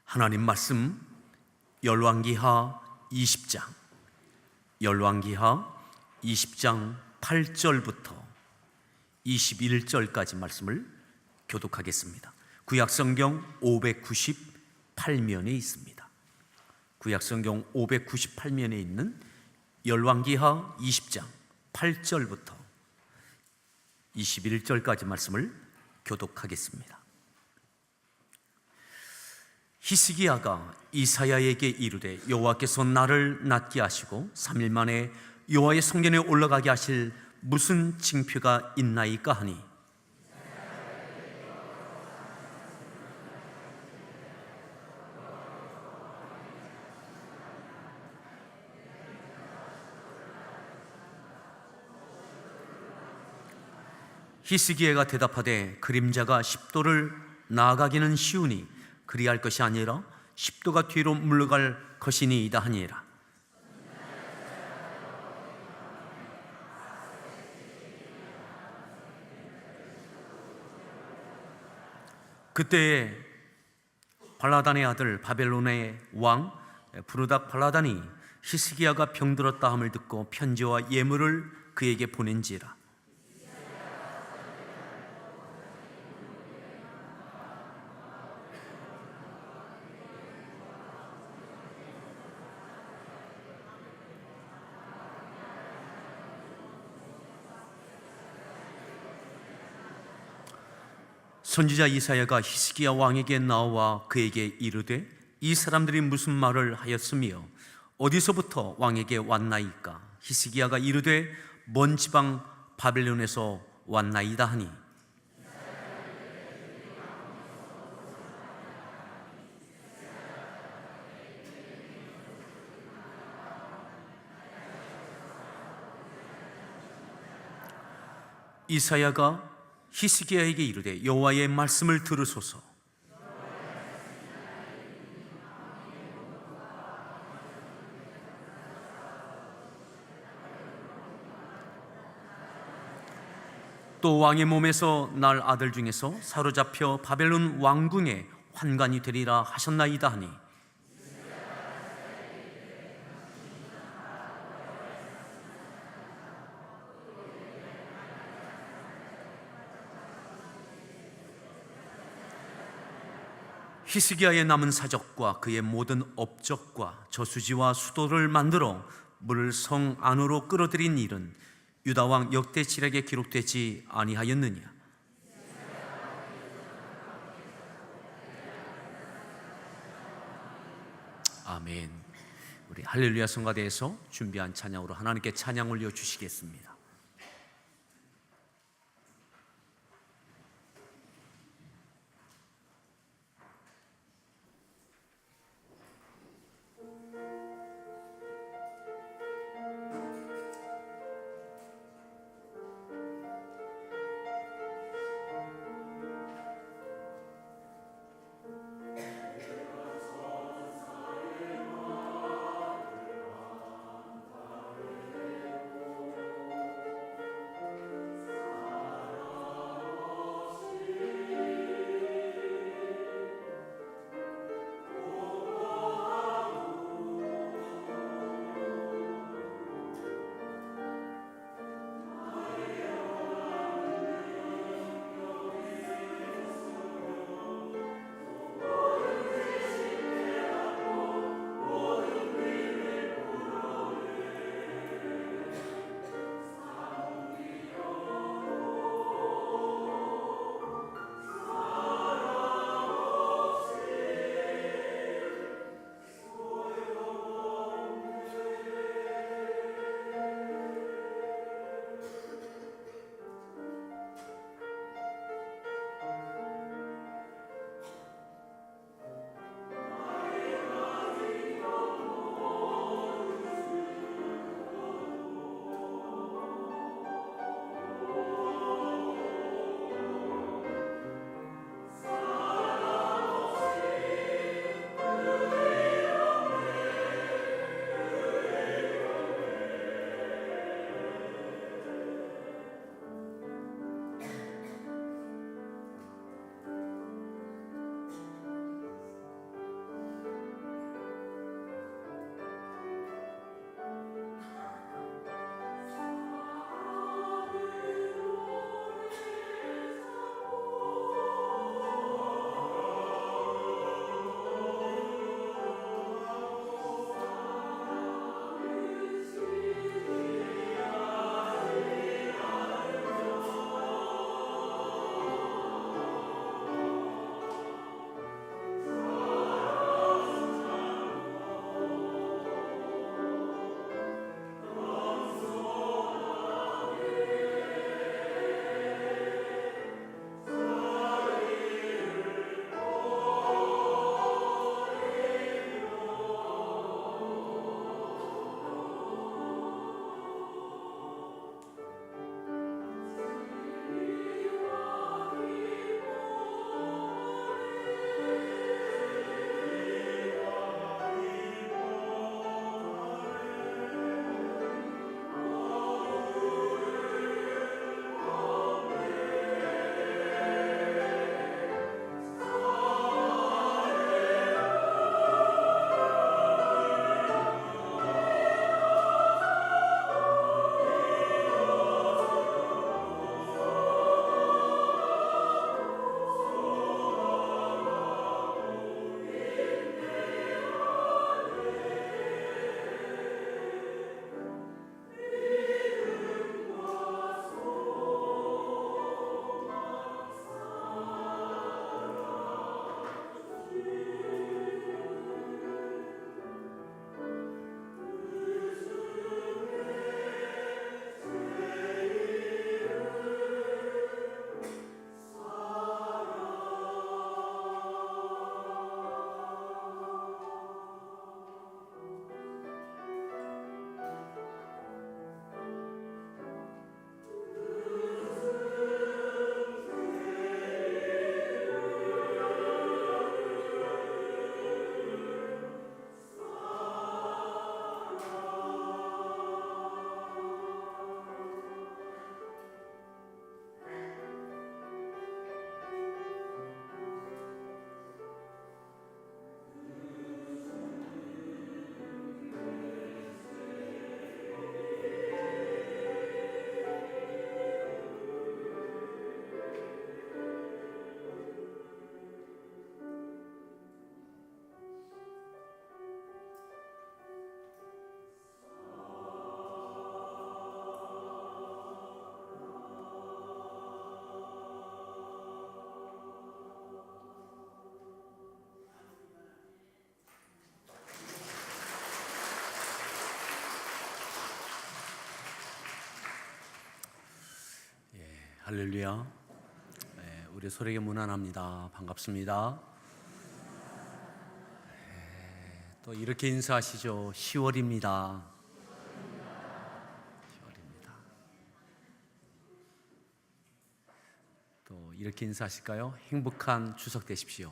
하나님 말씀 열왕기하 20장 열왕기하 20장 8절부터 21절까지 말씀을 교독하겠습니다. 구약성경 598면에 있습니다. 구약성경 598면에 있는 열왕기하 20장 8절부터 21절까지 말씀을 교독하겠습니다. 히스기야가 이사야에게 이르되 여호와께서 나를 낫게 하시고 3일 만에 여호와의 성전에 올라가게 하실 무슨 징표가 있나이까 하니 히스기야가 대답하되 그림자가 10도를 나아가기는 쉬우니 그리할 것이 아니라 10도가 뒤로 물러갈 것이니이다 하니라. 그때에 발라단의 아들 바벨론의 왕 부르닥 발라단이 히스기야가 병들었다 함을 듣고 편지와 예물을 그에게 보낸지라. 선지자 이사야가 히스기야 왕에게 나와 그에게 이르되 이 사람들이 무슨 말을 하였으며 어디서부터 왕에게 왔나이까? 히스기야가 이르되 먼 지방 바벨론에서 왔나이다 하니 이사야가 히스기야에게 이르되 여호와의 말씀을 들으소서. 또 왕의 몸에서 날 아들 중에서 사로잡혀 바벨론 왕궁의 환관이 되리라 하셨나이다 하니 히스기야의 남은 사적과 그의 모든 업적과 저수지와 수도를 만들어 물을 성 안으로 끌어들인 일은 유다 왕 역대칠에게 기록되지 아니하였느냐? 아멘. 우리 할렐루야 성가대에서 준비한 찬양으로 하나님께 찬양 올려 주시겠습니다. 할렐루야. 우리 소리가 무난합니다. 반갑습니다. 또 이렇게 인사하시죠. 10월입니다. 10월입니다. 또 이렇게 인사하실까요? 행복한 추석 되십시오.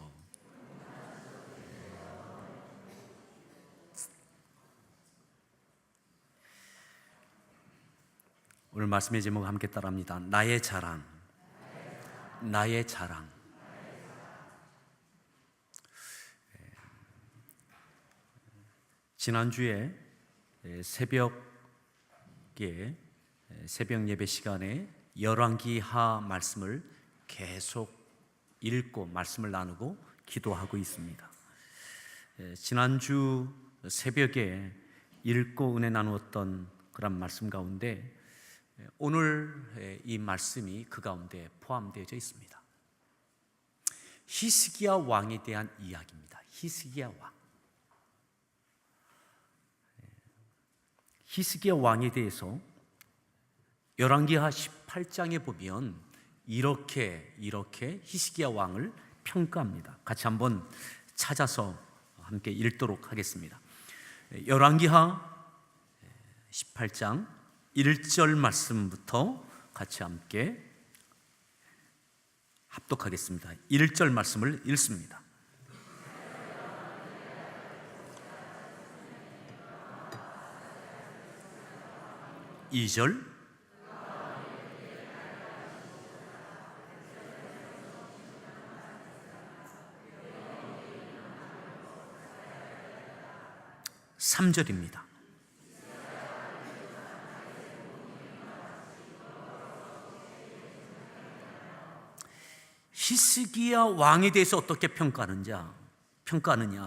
오늘 말씀의 제목 함께 따라합니다. 나의 자랑. 나의 자랑. 지난주에 새벽 예배 시간에 열왕기하 말씀을 계속 읽고 말씀을 나누고 기도하고 있습니다. 지난주 새벽에 읽고 은혜 나누었던 그런 말씀 가운데 오늘 이 말씀이 그 가운데 포함되어 있습니다. 히스기야 왕에 대한 이야기입니다. 히스기야 왕. 히스기야 왕에 대해서 열왕기하 18장에 보면 이렇게 히스기야 왕을 평가합니다. 같이 한번 찾아서 함께 읽도록 하겠습니다. 열왕기하 18장 1절 말씀부터 같이 함께 합독하겠습니다. 1절 말씀을 읽습니다. 이 절 3절입니다. 히스기야 왕에 대해서 어떻게 평가하느냐?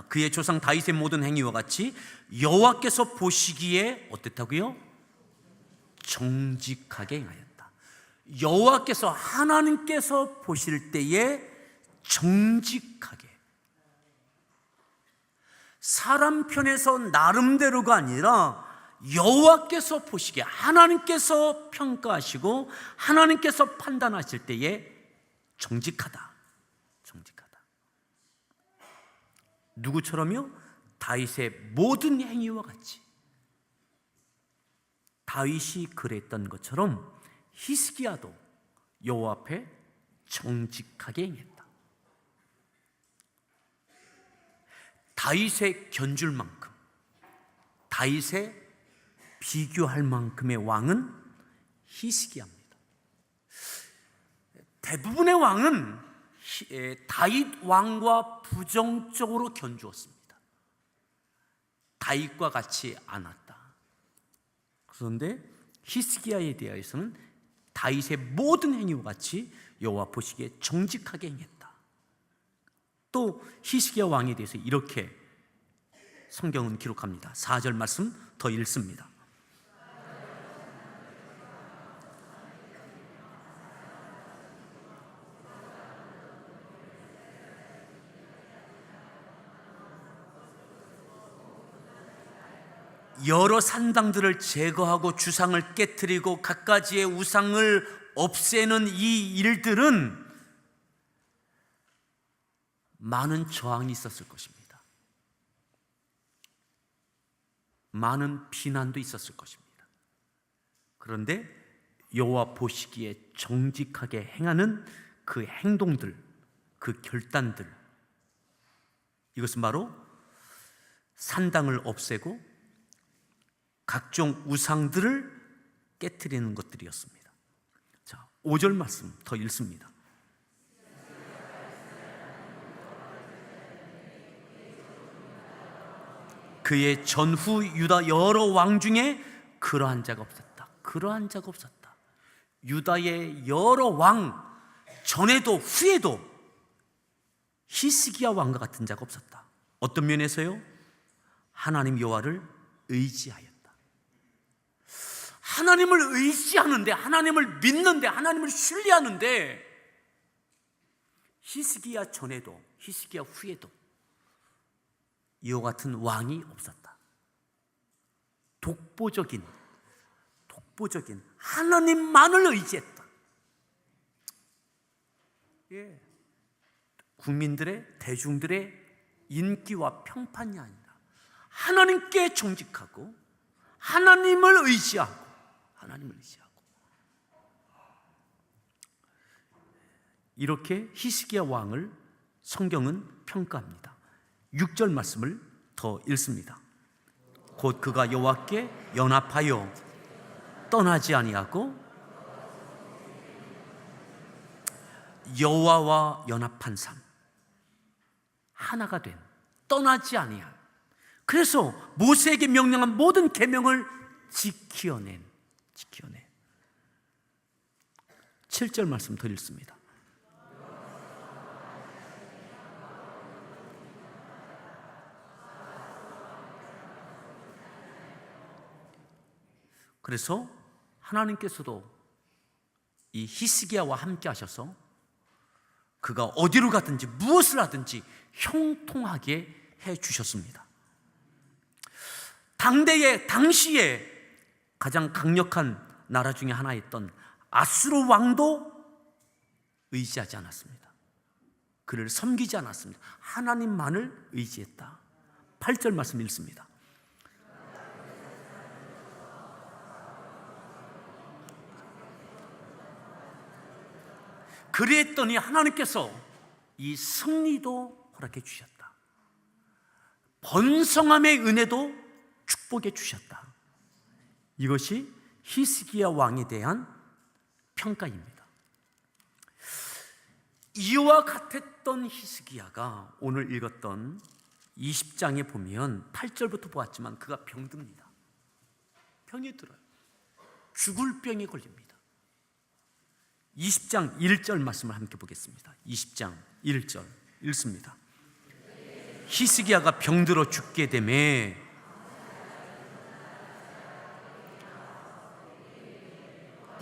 그의 조상 다윗의 모든 행위와 같이 여호와께서 보시기에 어땠다고요? 정직하게 행하였다. 여호와께서 하나님께서 보실 때에 정직하게, 사람 편에서 나름대로가 아니라 여호와께서 보시기에 하나님께서 평가하시고 하나님께서 판단하실 때에 정직하다. 누구처럼요? 다윗의 모든 행위와 같이. 다윗이 그랬던 것처럼 히스기야도 여호와 앞에 정직하게 행했다. 다윗의 견줄 만큼, 다윗의 비교할 만큼의 왕은 히스기야입니다. 대부분의 왕은 다윗 왕과 부정적으로 견주었습니다. 다윗과 같이 않았다. 그런데 히스기야에 대해서는 다윗의 모든 행위와 같이 여호와 보시기에 정직하게 행했다. 또 히스기야 왕에 대해서 이렇게 성경은 기록합니다. 4절 말씀 더 읽습니다. 여러 산당들을 제거하고 주상을 깨트리고 갖가지의 우상을 없애는 이 일들은 많은 저항이 있었을 것입니다. 많은 비난도 있었을 것입니다. 그런데 여호와 보시기에 정직하게 행하는 그 행동들, 그 결단들, 이것은 바로 산당을 없애고 각종 우상들을 깨트리는 것들이었습니다. 자, 5절 말씀 더 읽습니다. 그의 전후 유다 여러 왕 중에 그러한 자가 없었다. 유다의 여러 왕 전에도 후에도 히스기야 왕과 같은 자가 없었다. 어떤 면에서요? 하나님 여호와를 의지하였다. 하나님을 의지하는데, 하나님을 믿는데, 하나님을 신뢰하는데 히스기야 전에도 히스기야 후에도 이와 같은 왕이 없었다. 독보적인 하나님만을 의지했다. 국민들의, 대중들의 인기와 평판이 아니라 하나님께 정직하고 하나님을 의지하고 이렇게 히스기야 왕을 성경은 평가합니다. 6절 말씀을 더 읽습니다. 곧 그가 여호와께 연합하여 떠나지 아니하고 여호와와 연합한 삶, 하나가 된, 떠나지 아니할, 그래서 모세에게 명령한 모든 계명을 지켜낸 7절 말씀 더 읽습니다. 그래서 하나님께서도 이 히스기야와 함께 하셔서 그가 어디로 가든지 무엇을 하든지 형통하게 해 주셨습니다. 당시에 가장 강력한 나라 중에 하나였던 아수르 왕도 의지하지 않았습니다. 그를 섬기지 않았습니다. 하나님만을 의지했다. 8절 말씀 읽습니다. 그랬더니 하나님께서 이 승리도 허락해 주셨다. 번성함의 은혜도 축복해 주셨다. 이것이 히스기야 왕에 대한 평가입니다. 이와 같았던 히스기야가 오늘 읽었던 20장에 보면 8절부터 보았지만 그가 병듭니다. 병이 들어요. 죽을 병에 걸립니다. 20장 1절 말씀을 함께 보겠습니다. 20장 1절 읽습니다. 히스기야가 병들어 죽게 되매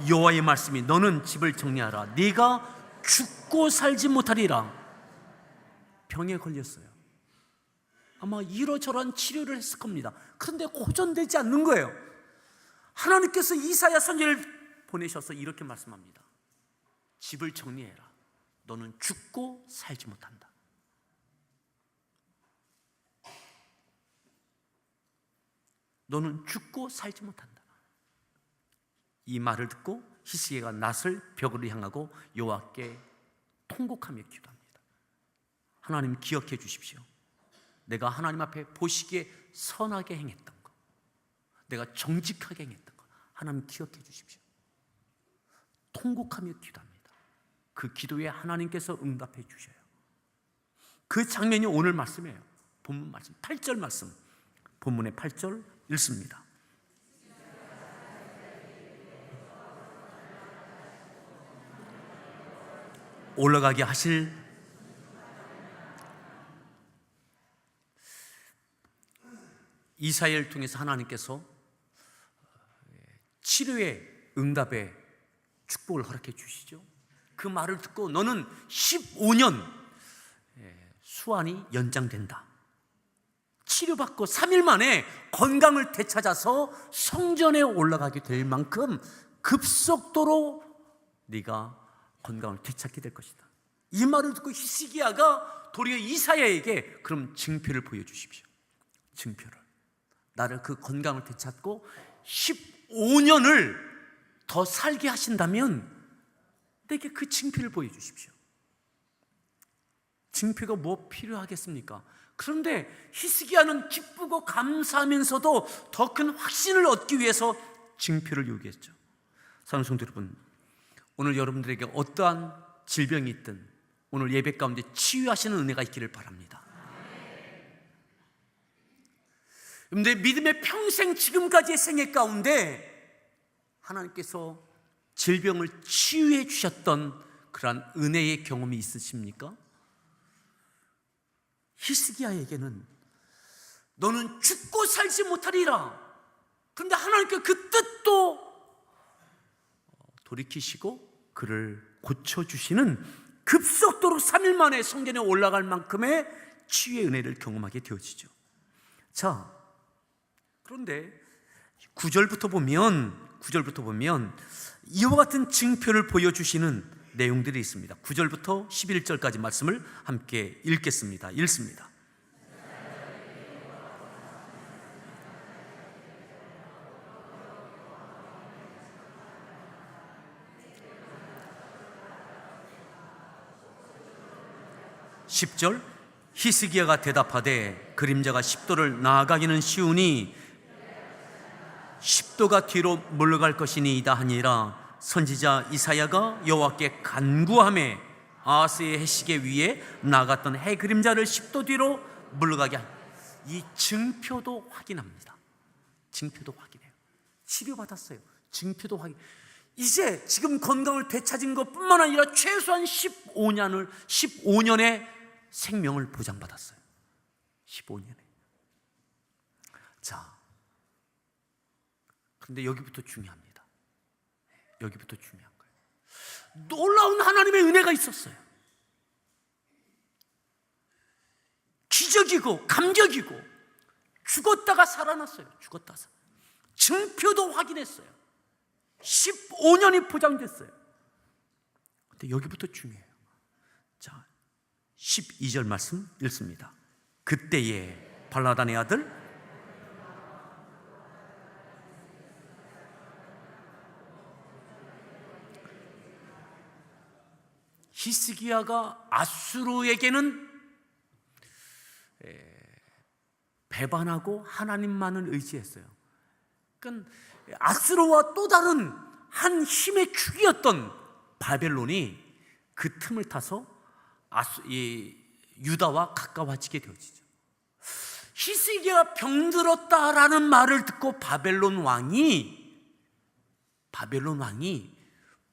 여호와의 말씀이 너는 집을 정리하라. 네가 죽고 살지 못하리라. 병에 걸렸어요. 아마 이러저러한 치료를 했을 겁니다. 그런데 호전되지 않는 거예요. 하나님께서 이사야 선지자를 보내셔서 이렇게 말씀합니다. 집을 정리해라. 너는 죽고 살지 못한다. 너는 죽고 살지 못한다. 이 말을 듣고 히스기야가 낯을 벽으로 향하고 여호와께 통곡하며 기도합니다. 하나님 기억해 주십시오. 내가 하나님 앞에 보시기에 선하게 행했던 것, 내가 정직하게 행했던 것, 하나님 기억해 주십시오. 통곡하며 기도합니다. 그 기도에 하나님께서 응답해 주셔요. 그 장면이 오늘 말씀이에요. 본문 말씀 8절 말씀, 본문의 8절 읽습니다. 올라가게 하실 이사야를 통해서 하나님께서 치료의 응답의 축복을 허락해 주시죠. 그 말을 듣고 너는 15년 수완이 연장된다. 치료받고 3일 만에 건강을 되찾아서 성전에 올라가게 될 만큼 급속도로 네가 건강을 되찾게 될 것이다. 이 말을 듣고 히스기야가 도리어 이사야에게 그럼 증표를 보여주십시오. 증표를. 나를 그 건강을 되찾고 15년을 더 살게 하신다면 내게 그 증표를 보여주십시오. 증표가 뭐 필요하겠습니까? 그런데 히스기야는 기쁘고 감사하면서도 더 큰 확신을 얻기 위해서 증표를 요구했죠. 사랑하는 성도 여러분, 오늘 여러분들에게 어떠한 질병이 있든 오늘 예배 가운데 치유하시는 은혜가 있기를 바랍니다. 내 믿음의 평생 지금까지의 생애 가운데 하나님께서 질병을 치유해 주셨던 그러한 은혜의 경험이 있으십니까? 히스기야에게는 너는 죽고 살지 못하리라. 그런데 하나님께 그 뜻도 돌이키시고 그를 고쳐주시는 급속도로 3일 만에 성전에 올라갈 만큼의 치유의 은혜를 경험하게 되어지죠. 자, 그런데 9절부터 보면 이와 같은 증표를 보여주시는 내용들이 있습니다. 9절부터 11절까지 말씀을 함께 읽겠습니다. 읽습니다. 10절, 히스기야가 대답하되 그림자가 10도를 나아가기는 쉬우니 10도가 뒤로 물러갈 것이니이다 하니라. 선지자 이사야가 여호와께 간구하매 아하스의 해시계 위에 나갔던 해 그림자를 10도 뒤로 물러가게 하니, 이 증표도 확인합니다. 증표도 확인해요. 치료받았어요. 증표도 확인. 이제 지금 건강을 되찾은 것뿐만 아니라 최소한 15년의 생명을 보장받았어요. 15년에. 자, 그런데 여기부터 중요합니다. 여기부터 중요한 거예요. 놀라운 하나님의 은혜가 있었어요. 기적이고 감격이고, 죽었다가 살아났어요. 죽었다가 증표도 확인했어요. 15년이 보장됐어요. 근데 여기부터 중요해요. 자, 12절 말씀 읽습니다. 그때에 발라단의 아들 히스기야가 아수르에게는 배반하고 하나님만을 의지했어요. 그러니까 아수르와 또 다른 한 힘의 축이었던 바벨론이 그 틈을 타서 유다와 가까워지게 되어지죠. 히스기야가 병들었다라는 말을 듣고 바벨론 왕이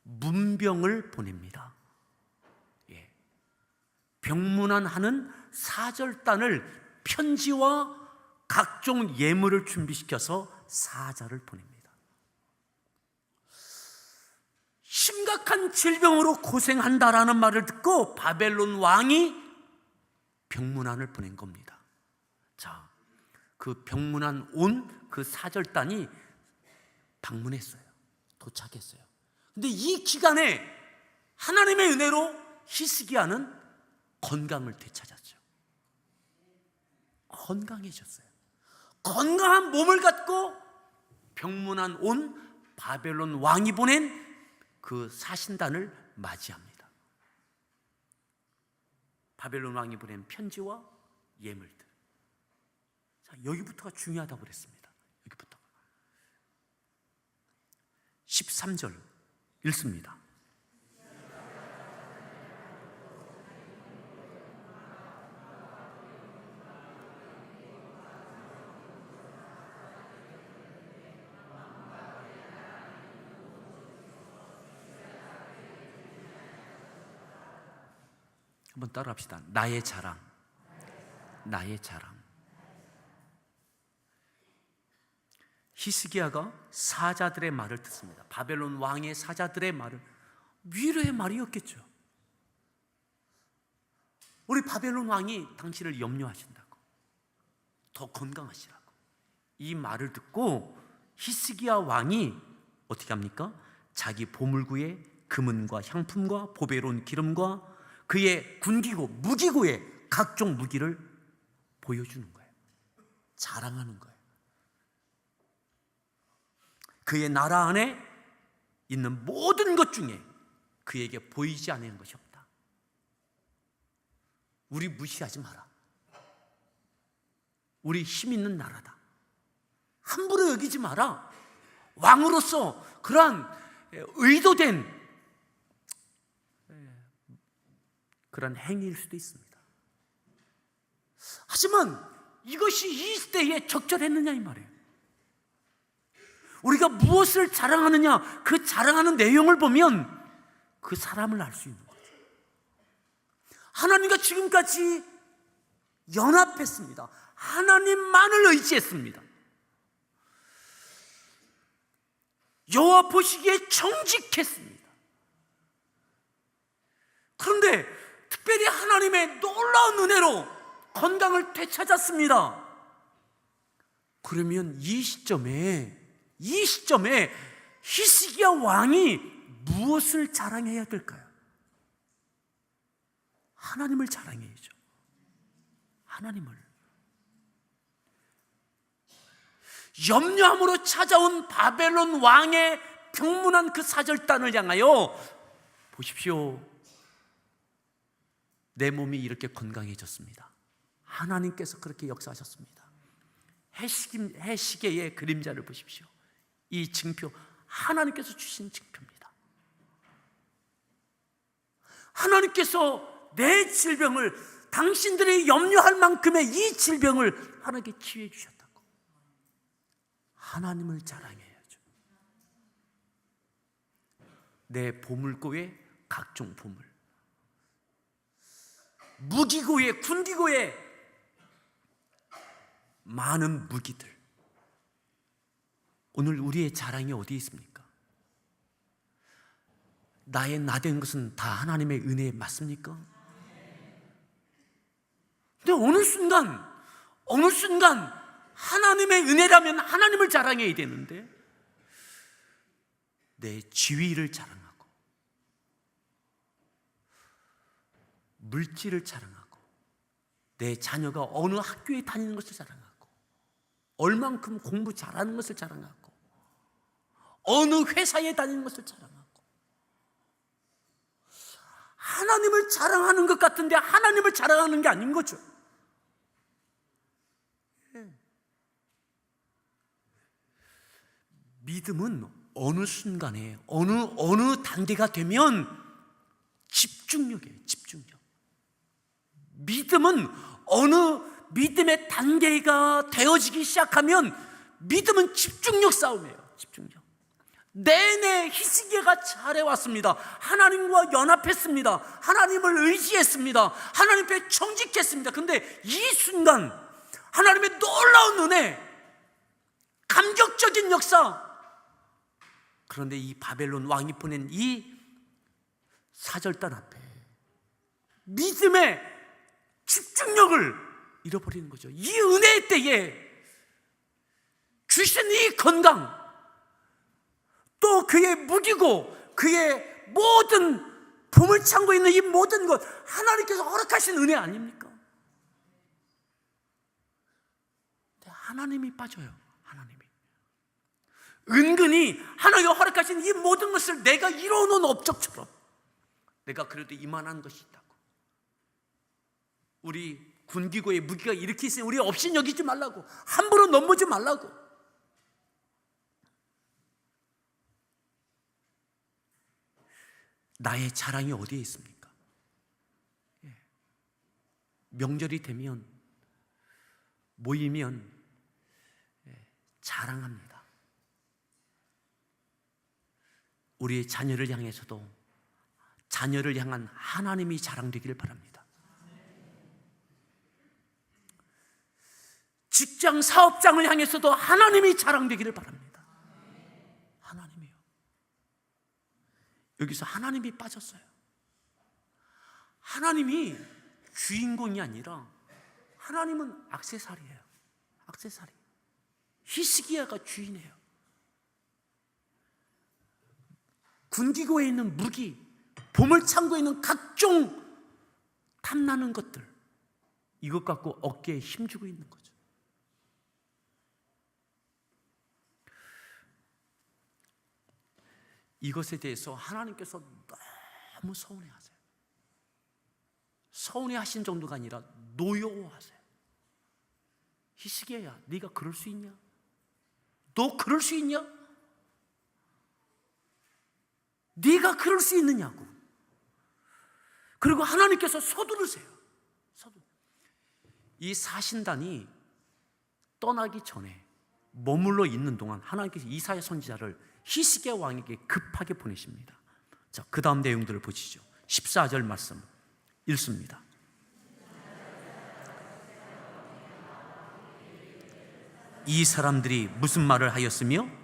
문병을 보냅니다. 병문안하는 사절단을 편지와 각종 예물을 준비시켜서 사자를 보냅니다. 심각한 질병으로 고생한다라는 말을 듣고 바벨론 왕이 병문안을 보낸 겁니다. 자, 그 병문안 온 그 사절단이 방문했어요. 도착했어요. 근데 이 기간에 하나님의 은혜로 히스기야는 건강을 되찾았죠. 건강해졌어요. 건강한 몸을 갖고 병문안 온 바벨론 왕이 보낸 그 사신단을 맞이합니다. 바벨론 왕이 보낸 편지와 예물들. 자, 여기부터가 중요하다고 그랬습니다. 여기부터. 13절 읽습니다. 한번 따라합시다. 나의 자랑. 나의 자랑. 히스기야가 사자들의 말을 듣습니다. 바벨론 왕의 사자들의 말을, 위로의 말이었겠죠. 우리 바벨론 왕이 당신을 염려하신다고, 더 건강하시라고 이 말을 듣고 히스기야 왕이 어떻게 합니까? 자기 보물구에 금은과 향품과 보배로운 기름과 그의 군기구, 무기구에 각종 무기를 보여주는 거예요. 자랑하는 거예요. 그의 나라 안에 있는 모든 것 중에 그에게 보이지 않는 것이 없다. 우리 무시하지 마라. 우리 힘 있는 나라다. 함부로 여기지 마라. 왕으로서 그러한 의도된 그런 행위일 수도 있습니다. 하지만 이것이 이 시대에 적절했느냐 이 말이에요. 우리가 무엇을 자랑하느냐, 그 자랑하는 내용을 보면 그 사람을 알 수 있는 거죠. 하나님과 지금까지 연합했습니다. 하나님만을 의지했습니다. 여호와 보시기에 정직했습니다. 그런데 특별히 하나님의 놀라운 은혜로 건강을 되찾았습니다. 그러면 이 시점에 히스기야 왕이 무엇을 자랑해야 될까요? 하나님을 자랑해야죠. 하나님을. 염려함으로 찾아온 바벨론 왕의 병문안 그 사절단을 향하여 보십시오. 내 몸이 이렇게 건강해졌습니다. 하나님께서 그렇게 역사하셨습니다. 해시계의 그림자를 보십시오. 이 징표, 하나님께서 주신 징표입니다. 하나님께서 내 질병을, 당신들이 염려할 만큼의 이 질병을 하나님께 치유해 주셨다고. 하나님을 자랑해야죠. 내 보물고에 각종 보물, 무기고에, 군기고에 많은 무기들. 오늘 우리의 자랑이 어디에 있습니까? 나의 나된 것은 다 하나님의 은혜에 맞습니까? 근데 어느 순간 하나님의 은혜라면 하나님을 자랑해야 되는데 내 지위를 자랑하고 물질을 자랑하고 내 자녀가 어느 학교에 다니는 것을 자랑하고 얼만큼 공부 잘하는 것을 자랑하고 어느 회사에 다니는 것을 자랑하고 하나님을 자랑하는 것 같은데 하나님을 자랑하는 게 아닌 거죠. 믿음은 어느 순간에 어느 단계가 되면 집중력이에요. 집중력. 믿음은 어느 믿음의 단계가 되어지기 시작하면 믿음은 집중력 싸움이에요. 집중력. 내내 히스기야가 잘해왔습니다. 하나님과 연합했습니다. 하나님을 의지했습니다. 하나님 앞에 청직했습니다. 근데 이 순간 하나님의 놀라운 은혜, 감격적인 역사. 그런데 이 바벨론 왕이 보낸 이 사절단 앞에 믿음의 집중력을 잃어버리는 거죠. 이 은혜의 때에 주신 이 건강, 또 그의 무기고 그의 모든 보물창고에 있는 이 모든 것, 하나님께서 허락하신 은혜 아닙니까? 근데 하나님이 빠져요. 하나님이 은근히 하나님이 허락하신 이 모든 것을 내가 이뤄놓은 업적처럼 내가 그래도 이만한 것이 있다고, 우리 군기고의 무기가 이렇게 있으니 우리 없인 여기지 말라고, 함부로 넘보지 말라고. 나의 자랑이 어디에 있습니까? 명절이 되면, 모이면 자랑합니다. 우리의 자녀를 향해서도 자녀를 향한 하나님이 자랑되기를 바랍니다. 직장 사업장을 향해서도 하나님이 자랑되기를 바랍니다. 하나님이요. 여기서 하나님이 빠졌어요. 하나님이 주인공이 아니라 하나님은 액세서리예요. 액세서리. 히스기야가 주인이에요. 군기고에 있는 무기, 보물창고에 있는 각종 탐나는 것들, 이것 갖고 어깨에 힘주고 있는 거죠. 이것에 대해서 하나님께서 너무 서운해하세요. 서운해하신 정도가 아니라 노여워하세요. 히스기야야, 네가 그럴 수 있냐? 너 그럴 수 있냐? 네가 그럴 수 있느냐고. 그리고 하나님께서 서두르세요. 이 사신단이 떠나기 전에 머물러 있는 동안 하나님께서 이사야 선지자를 히스기야 왕에게 급하게 보내십니다. 자, 그 다음 내용들을 보시죠. 14절 말씀 읽습니다. 이 사람들이 무슨 말을 하였으며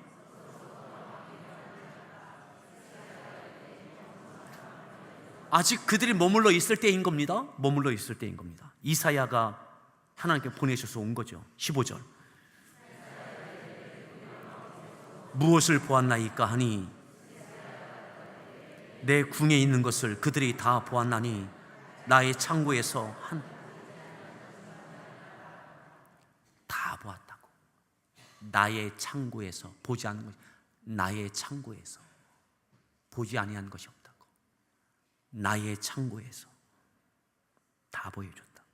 아직 그들이 머물러 있을 때인 겁니다. 머물러 있을 때인 겁니다. 이사야가 하나님께 보내셔서 온 거죠. 15절. 무엇을 보았나이까 하니 내 궁에 있는 것을 그들이 다 보았나니 나의 창고에서 다 보았다고. 나의 창고에서 보지 않은 것이, 나의 창고에서 보지 아니한 것이 없다고. 나의 창고에서 다 보여줬다고.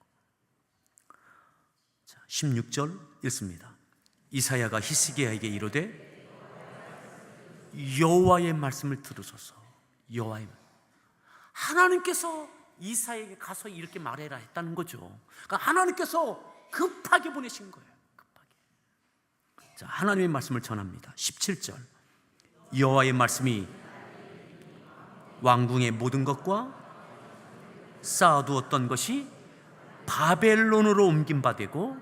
자, 16절 읽습니다. 이사야가 히스기야에게 이르되 여호와의 말씀을 들으소서. 여호와의 말씀. 하나님께서 이사야에게 가서 이렇게 말해라 했다는 거죠. 그러니까 하나님께서 급하게 보내신 거예요. 급하게. 자, 하나님의 말씀을 전합니다. 17절. 여호와의 말씀이 왕궁의 모든 것과 쌓아두었던 것이 바벨론으로 옮긴 바 되고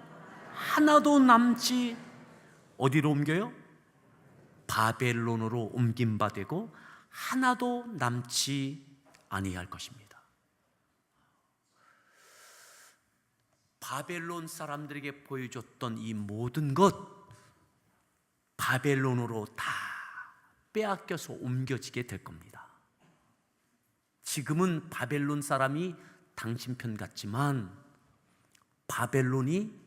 하나도 남지, 어디로 옮겨요? 바벨론으로 옮긴 바 되고 하나도 남지 아니할 것입니다. 바벨론 사람들에게 보여줬던 이 모든 것 바벨론으로 다 빼앗겨서 옮겨지게 될 겁니다. 지금은 바벨론 사람이 당신 편 같지만 바벨론이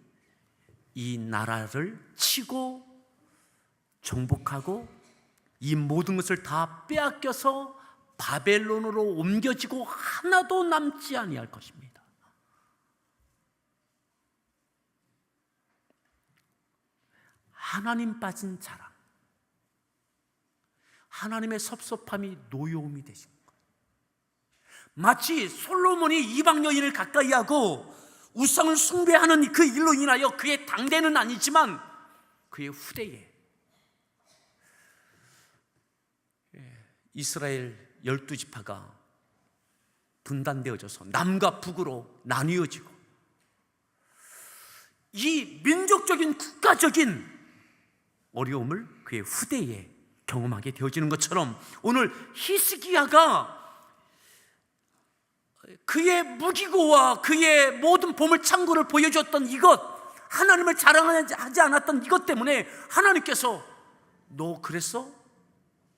이 나라를 치고 정복하고 이 모든 것을 다 빼앗겨서 바벨론으로 옮겨지고 하나도 남지 아니할 것입니다. 하나님 빠진 자랑, 하나님의 섭섭함이 노여움이 되신 거예요. 마치 솔로몬이 이방 여인을 가까이 하고 우상을 숭배하는 그 일로 인하여 그의 당대는 아니지만 그의 후대에 이스라엘 12지파가 분단되어져서 남과 북으로 나뉘어지고 이 민족적인 국가적인 어려움을 그의 후대에 경험하게 되어지는 것처럼 오늘 히스기야가 그의 무기고와 그의 모든 보물창고를 보여줬던 이것, 하나님을 자랑하지 않았던 이것 때문에 하나님께서 너 그랬어?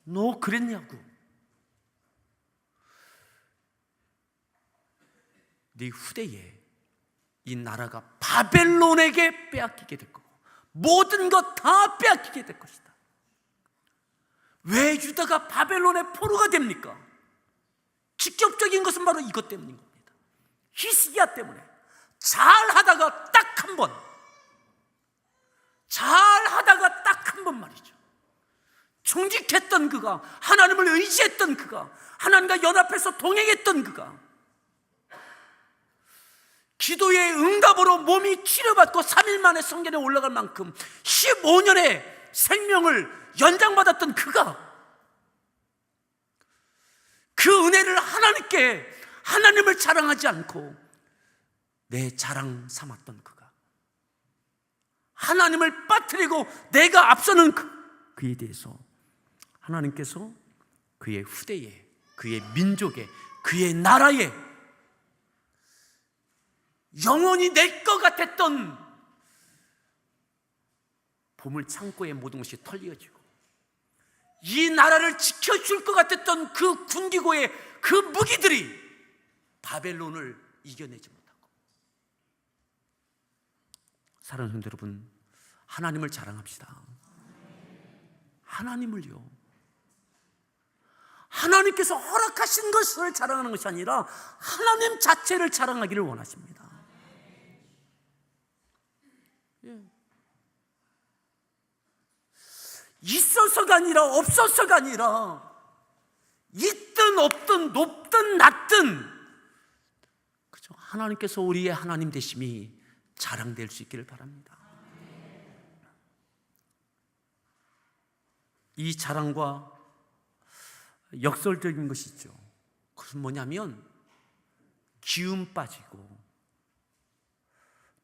너 그랬냐고. 네 후대에 이 나라가 바벨론에게 빼앗기게 될 거고 모든 것 다 빼앗기게 될 것이다. 왜 유다가 바벨론의 포로가 됩니까? 직접적인 것은 바로 이것 때문인 겁니다. 히스기야 때문에. 잘하다가 딱 한 번, 잘하다가 딱 한 번 말이죠. 충직했던 그가, 하나님을 의지했던 그가, 하나님과 연합해서 동행했던 그가 기도의 응답으로 몸이 치료받고 3일 만에 성전에 올라갈 만큼 15년의 생명을 연장받았던 그가 그 은혜를 하나님을 자랑하지 않고 내 자랑 삼았던 그가 하나님을 빠뜨리고 내가 앞서는 그에 대해서 하나님께서 그의 후대에, 그의 민족에, 그의 나라에 영원히 내 것 같았던 보물창고의 모든 것이 털려지고 이 나라를 지켜줄 것 같았던 그 군기고의 그 무기들이 바벨론을 이겨내지 못하고. 사랑하는 성도 여러분, 하나님을 자랑합시다. 하나님을요. 하나님께서 허락하신 것을 자랑하는 것이 아니라 하나님 자체를 자랑하기를 원하십니다. 있어서가 아니라 없어서가 아니라 있든 없든 높든 낮든 그죠? 하나님께서 우리의 하나님 되심이 자랑될 수 있기를 바랍니다. 이 자랑과 역설적인 것이 있죠. 그것은 뭐냐면 기운 빠지고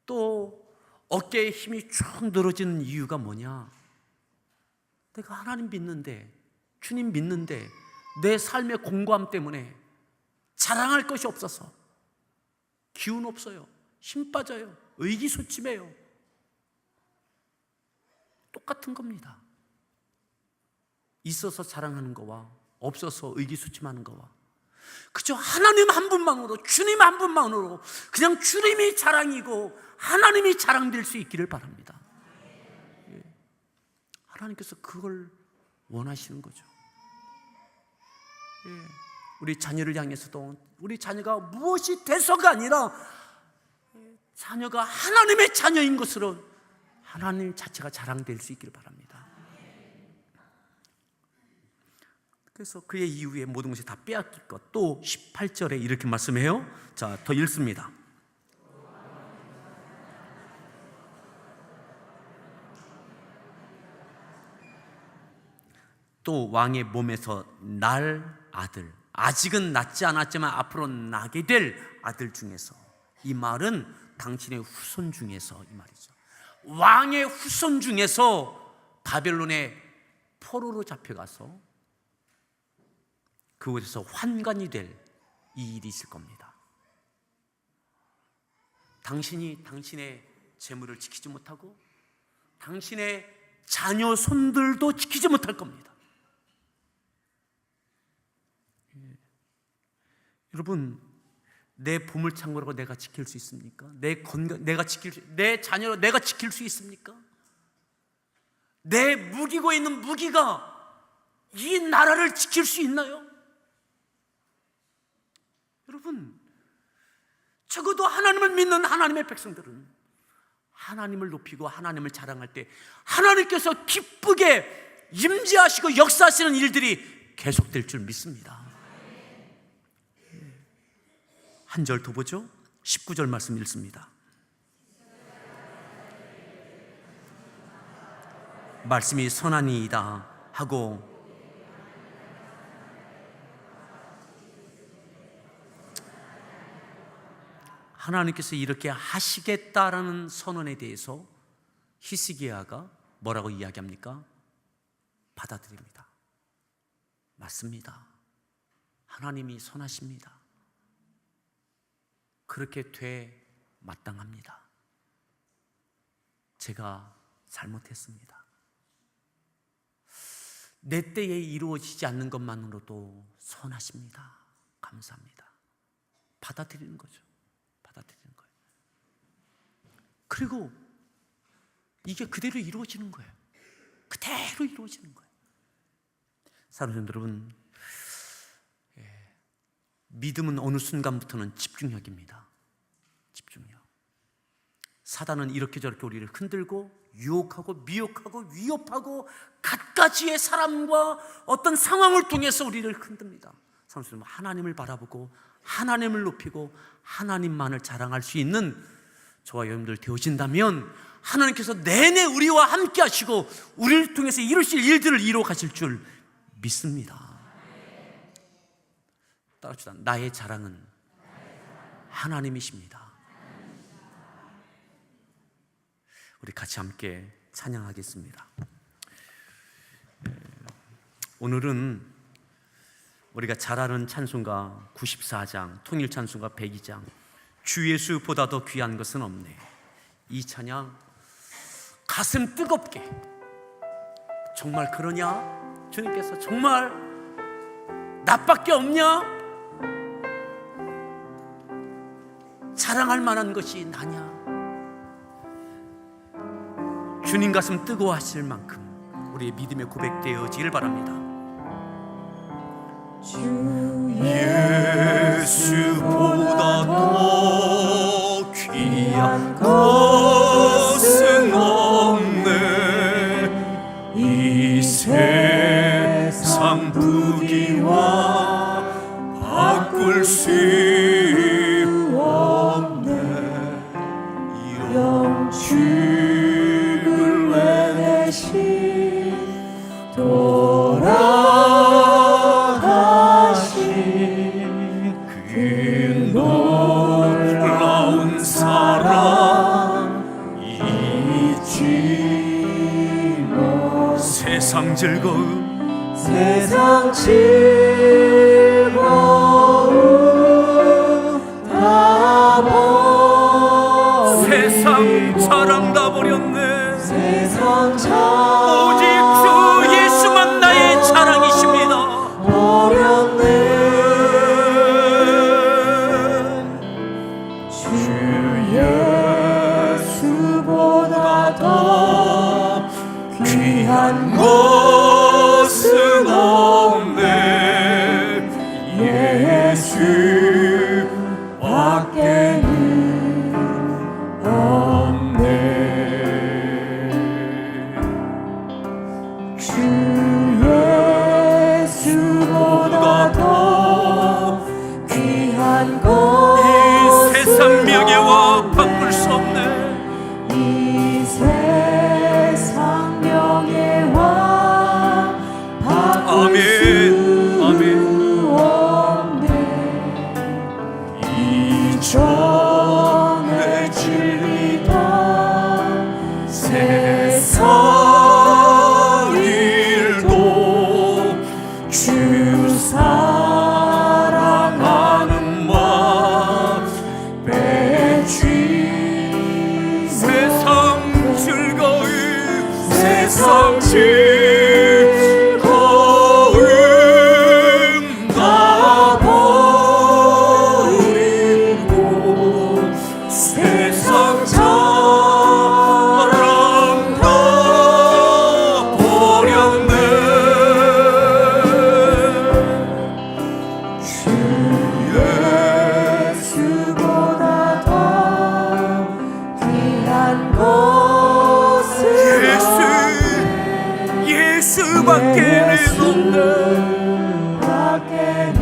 또 어깨에 힘이 쭉 늘어지는 이유가 뭐냐? 내가 하나님 믿는데, 주님 믿는데 내 삶의 공고함 때문에 자랑할 것이 없어서 기운 없어요. 힘 빠져요. 의기소침해요. 똑같은 겁니다. 있어서 자랑하는 거와 없어서 의기소침하는 거와 그저 하나님 한 분만으로, 주님 한 분만으로 그냥 주님이 자랑이고 하나님이 자랑될 수 있기를 바랍니다. 하나님께서 그걸 원하시는 거죠. 우리 자녀를 향해서도 우리 자녀가 무엇이 돼서가 아니라 자녀가 하나님의 자녀인 것으로 하나님 자체가 자랑될 수 있기를 바랍니다. 그래서 그의 이후에 모든 것이 다 빼앗길 것. 또 18절에 이렇게 말씀해요. 자, 더 읽습니다. 또 왕의 몸에서 날 아들, 아직은 낳지 않았지만 앞으로 나게 될 아들 중에서, 이 말은 당신의 후손 중에서 이 말이죠. 왕의 후손 중에서 바벨론의 포로로 잡혀가서 그곳에서 환관이 될 이 일이 있을 겁니다. 당신이 당신의 재물을 지키지 못하고 당신의 자녀 손들도 지키지 못할 겁니다. 여러분, 내 보물창고라고 내가 지킬 수 있습니까? 내 건강 내 자녀를 내가 지킬 수 있습니까? 내 무기고 있는 무기가 이 나라를 지킬 수 있나요? 여러분, 적어도 하나님을 믿는 하나님의 백성들은 하나님을 높이고 하나님을 자랑할 때 하나님께서 기쁘게 임재하시고 역사하시는 일들이 계속될 줄 믿습니다. 한 절 더 보죠. 19절 말씀 읽습니다. 말씀이 선하니이다 하고 하나님께서 이렇게 하시겠다라는 선언에 대해서 히스기야가 뭐라고 이야기합니까? 받아들입니다. 맞습니다. 하나님이 선하십니다. 그렇게 돼 마땅합니다. 제가 잘못했습니다. 내 때에 이루어지지 않는 것만으로도 선하십니다. 감사합니다. 받아들이는 거죠. 받아들이는 거예요. 그리고 이게 그대로 이루어지는 거예요. 그대로 이루어지는 거예요. 사랑하는 여러분, 믿음은 어느 순간부터는 집중력입니다. 집중력. 사단은 이렇게 저렇게 우리를 흔들고 유혹하고 미혹하고 위협하고 갖가지의 사람과 어떤 상황을 통해서 우리를 흔듭니다. 사랑하는 여러분, 하나님을 바라보고 하나님을 높이고 하나님만을 자랑할 수 있는 저와 여러분들 되어진다면 하나님께서 내내 우리와 함께 하시고 우리를 통해서 이루실 일들을 이루어 가실 줄 믿습니다. 따라합시다. 나의 자랑은 하나님이십니다. 우리 같이 함께 찬양하겠습니다. 오늘은 우리가 잘 아는 찬송가 94장, 통일 찬송가 102장, 주 예수보다 더 귀한 것은 없네. 이 찬양 가슴 뜨겁게, 정말 그러냐? 주님께서 정말 나밖에 없냐? 자랑할 만한 것이 나냐? 주님 가슴 뜨거워하실 만큼 우리의 믿음의 고백되어지길 바랍니다. 주 예수보다 더 귀한 것은 없네. 이 세상 부귀와 바꿀 수 없네. 영축을 내내신 그 놀라운 사랑 잊지 마. 세상 즐거움, 세상 즐거움 다 버리고 세상 사랑 다 버렸네. 세상 오직 주 예수만 나의 자랑이십니다. 버렸네. 귀한 곳은 없네. 예수 밖에는 없네. 주 예수보다 더 귀한 곳 이 세상 명예와 바꿀 수 없네. 이 세상 명예와 바꿀 수 없네. 이전에 진리던 세상 일도 주 사랑하는 마음 빼지. 세상 즐거움, 세상 즐거움 다 버리고 세상 자랑 다 버렸네. 주 예수보다 더 귀한 곳은 예수밖에는 없네. 밖에는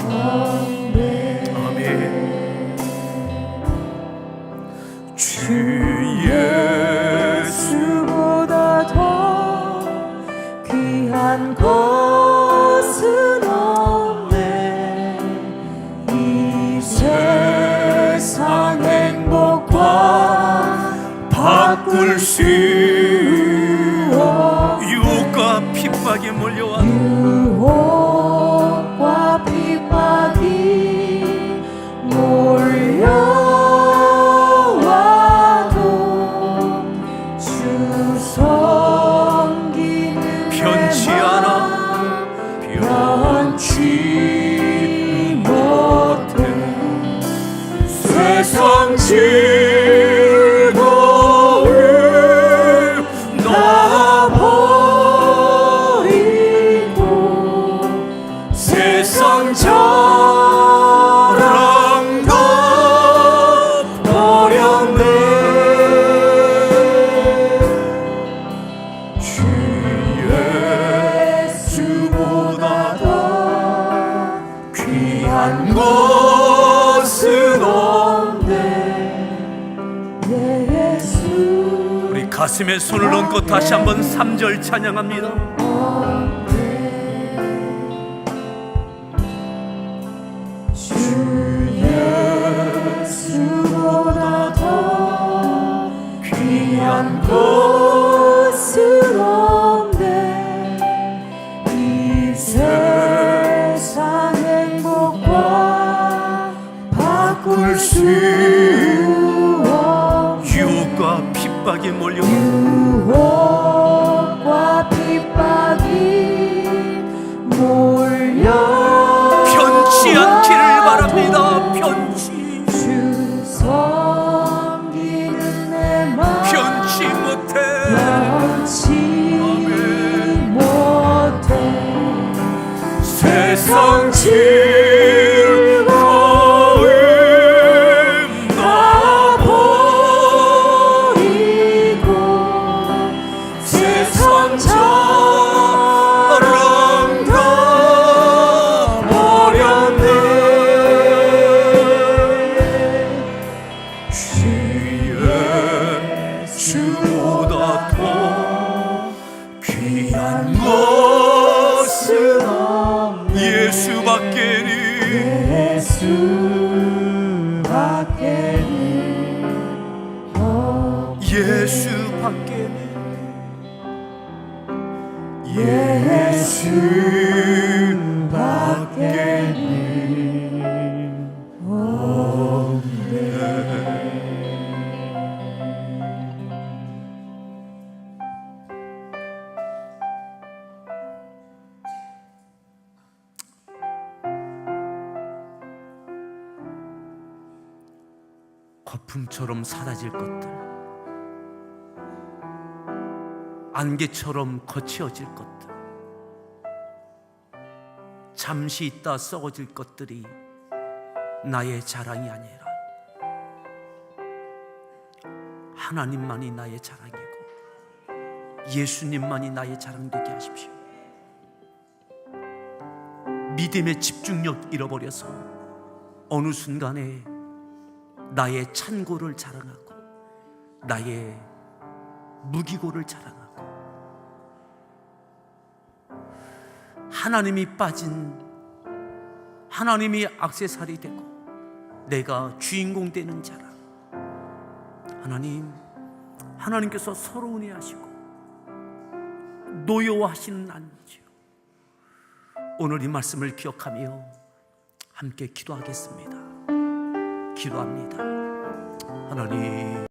없네. 아멘. 주 예수보다 더 귀한 곳은 없네. 이 세상 행복과 바꿀 수 유혹과 핍박이 몰려와 유혹과 핍박이 몰려와도 주 섬기는 편치 내 않아. 마음 변치 못해. 세상 즐거움 다 버리고 세상 자랑 다 버렸네. 주 예수보다 더 귀한 곳은 없네. 예수 우리 가슴에 손을 얹고 다시 한번 3절 찬양합니다. 주 예수보다 더 귀한 곳은 없네. 이 세상 행복과 바꿀 수 없네. 유혹과 핍박이 몰려 유혹과 핍박이 몰려 편치 않기를 바랍니다. 편치 주 섬기는 내 마음 편치 못해. 변치 아멘. 못해. 세상 즐거움 다 버리고 세상 자랑 다 버렸네. 주 예수보다 더 귀한 것은 없네. 예수밖에는 예수밖에는 없네. 예수밖에는 예수밖에는 없네. 거품처럼 사라질 것들, 안개처럼 거치어질 것들, 잠시 있다 썩어질 것들이 나의 자랑이 아니라 하나님만이 나의 자랑이고 예수님만이 나의 자랑되게 하십시오. 믿음의 집중력 잃어버려서 어느 순간에 나의 찬고를 자랑하고 나의 무기고를 자랑하고 하나님이 빠진, 하나님이 액세서리 되고 내가 주인공 되는 자랑. 하나님께서 서러운 애 하시고 노여워하시는 아니지요. 오늘 이 말씀을 기억하며 함께 기도하겠습니다. 기도합니다. 하나님,